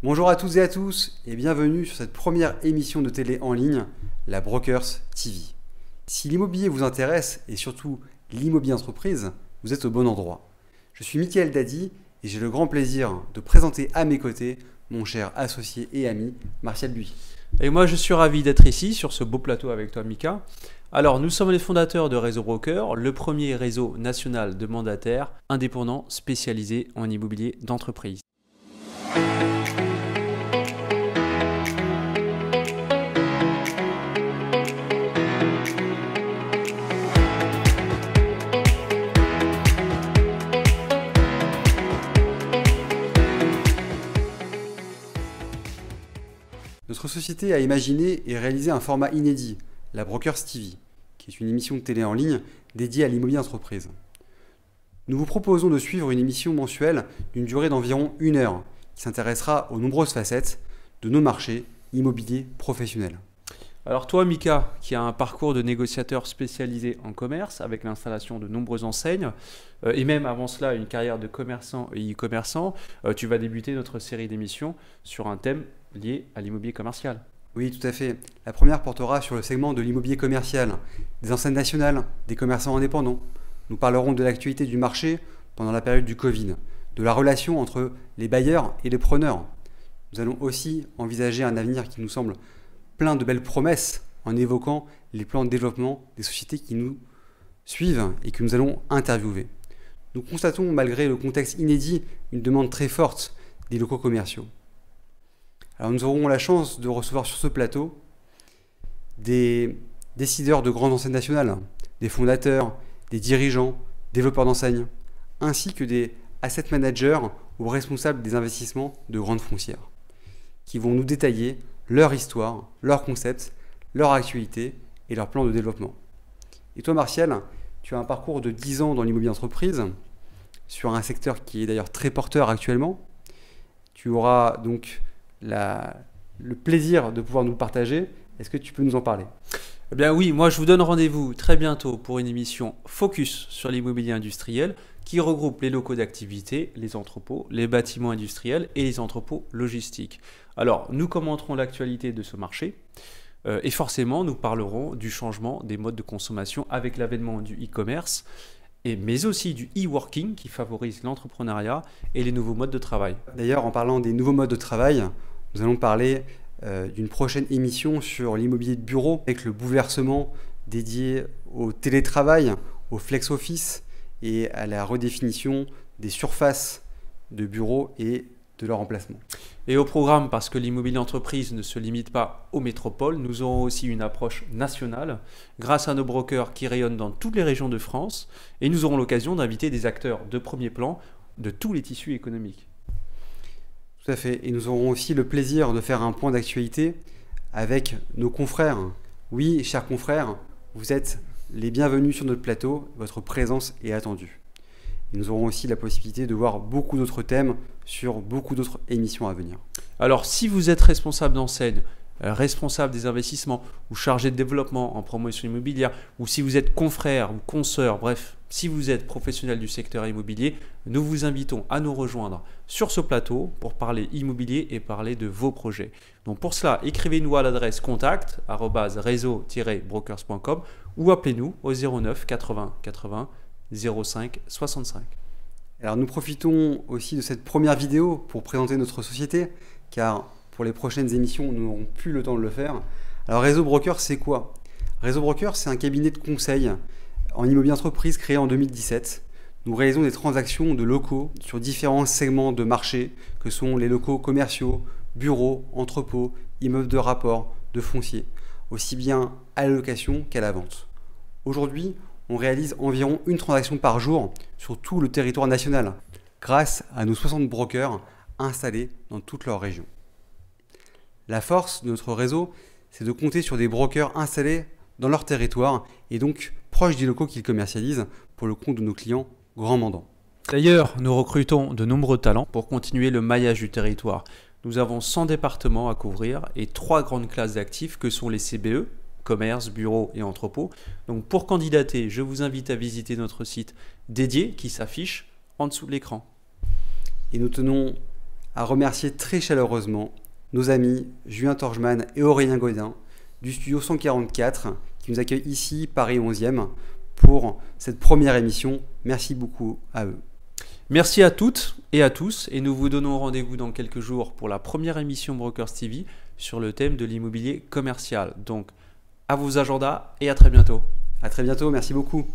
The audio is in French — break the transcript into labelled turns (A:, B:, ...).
A: Bonjour à toutes et à tous et bienvenue sur cette première émission de télé en ligne, la Brokers TV. Si l'immobilier vous intéresse et surtout l'immobilier entreprise, vous êtes au bon endroit. Je suis Mickaël Dadi et j'ai le grand plaisir de présenter à mes côtés mon cher associé et ami Martial Buy.
B: Et moi je suis ravi d'être ici sur ce beau plateau avec toi Mika. Alors nous sommes les fondateurs de Réseau Broker, le premier réseau national de mandataires indépendants spécialisés en immobilier d'entreprise.
A: Notre société a imaginé et réalisé un format inédit, la Brokers TV, qui est une émission de télé en ligne dédiée à l'immobilier d'entreprise. Nous vous proposons de suivre une émission mensuelle d'une durée d'environ 1 heure, qui s'intéressera aux nombreuses facettes de nos marchés immobiliers professionnels.
B: Alors toi Mika, qui a un parcours de négociateur spécialisé en commerce avec l'installation de nombreuses enseignes et même avant cela une carrière de commerçant et e-commerçant, tu vas débuter notre série d'émissions sur un thème lié à l'immobilier commercial.
A: Oui, tout à fait. La première portera sur le segment de l'immobilier commercial, des enseignes nationales, des commerçants indépendants. Nous parlerons de l'actualité du marché pendant la période du Covid, de la relation entre les bailleurs et les preneurs. Nous allons aussi envisager un avenir qui nous semble plein de belles promesses en évoquant les plans de développement des sociétés qui nous suivent et que nous allons interviewer. Nous constatons, malgré le contexte inédit, une demande très forte des locaux commerciaux. Alors nous aurons la chance de recevoir sur ce plateau des décideurs de grandes enseignes nationales, des fondateurs, des dirigeants, développeurs d'enseignes, ainsi que des asset managers ou responsables des investissements de grandes foncières, qui vont nous détailler leur histoire, leurs concepts, leur actualité et leur plan de développement. Et toi Martial, tu as un parcours de 10 ans dans l'immobilier d'entreprise, sur un secteur qui est d'ailleurs très porteur actuellement. Tu auras donc le plaisir de pouvoir nous le partager. Est-ce que tu peux nous en parler ?
B: Eh bien oui, moi je vous donne rendez-vous très bientôt pour une émission focus sur l'immobilier industriel qui regroupe les locaux d'activité, les entrepôts, les bâtiments industriels et les entrepôts logistiques. Alors nous commenterons l'actualité de ce marché et forcément nous parlerons du changement des modes de consommation avec l'avènement du e-commerce mais aussi du e-working qui favorise l'entrepreneuriat et les nouveaux modes de travail.
A: D'ailleurs, en parlant des nouveaux modes de travail, nous allons parler d'une prochaine émission sur l'immobilier de bureau avec le bouleversement dédié au télétravail, au flex office et à la redéfinition des surfaces de bureaux et de leur emplacement.
B: Et au programme, parce que l'immobilier d'entreprise ne se limite pas aux métropoles, nous aurons aussi une approche nationale grâce à nos brokers qui rayonnent dans toutes les régions de France et nous aurons l'occasion d'inviter des acteurs de premier plan de tous les tissus économiques.
A: Tout à fait. Et nous aurons aussi le plaisir de faire un point d'actualité avec nos confrères. Oui, chers confrères, vous êtes les bienvenus sur notre plateau. Votre présence est attendue. Et nous aurons aussi la possibilité de voir beaucoup d'autres thèmes sur beaucoup d'autres émissions à venir.
B: Alors, si vous êtes responsable d'enseigne, responsable des investissements ou chargé de développement en promotion immobilière, ou si vous êtes confrère ou consoeur, bref, si vous êtes professionnel du secteur immobilier, nous vous invitons à nous rejoindre sur ce plateau pour parler immobilier et parler de vos projets. Donc pour cela, écrivez-nous à l'adresse contact@réseau-brokers.com ou appelez-nous au 09 80 80 05 65.
A: Alors nous profitons aussi de cette première vidéo pour présenter notre société, car pour les prochaines émissions, nous n'aurons plus le temps de le faire. Alors Réseau Broker, c'est quoi ? Réseau Broker, c'est un cabinet de conseil en immobilier entreprise créé en 2017. Nous réalisons des transactions de locaux sur différents segments de marché, que sont les locaux commerciaux, bureaux, entrepôts, immeubles de rapport, de foncier, aussi bien à la location qu'à la vente. Aujourd'hui, on réalise environ une transaction par jour sur tout le territoire national, grâce à nos 60 brokers installés dans toute leur région. La force de notre réseau, c'est de compter sur des brokers installés dans leur territoire et donc proches des locaux qu'ils commercialisent pour le compte de nos clients grands mandants.
B: D'ailleurs, nous recrutons de nombreux talents pour continuer le maillage du territoire. Nous avons 100 départements à couvrir et 3 grandes classes d'actifs que sont les CBE, commerce, bureau et entrepôt. Donc pour candidater, je vous invite à visiter notre site dédié qui s'affiche en dessous de l'écran.
A: Et nous tenons à remercier très chaleureusement nos amis Julien Torgeman et Aurélien Godin du studio 144 qui nous accueillent ici, Paris 11e, pour cette première émission. Merci beaucoup à eux.
B: Merci à toutes et à tous, et nous vous donnons rendez-vous dans quelques jours pour la première émission Brokers TV sur le thème de l'immobilier commercial. Donc, à vos agendas et à très bientôt.
A: À très bientôt, merci beaucoup.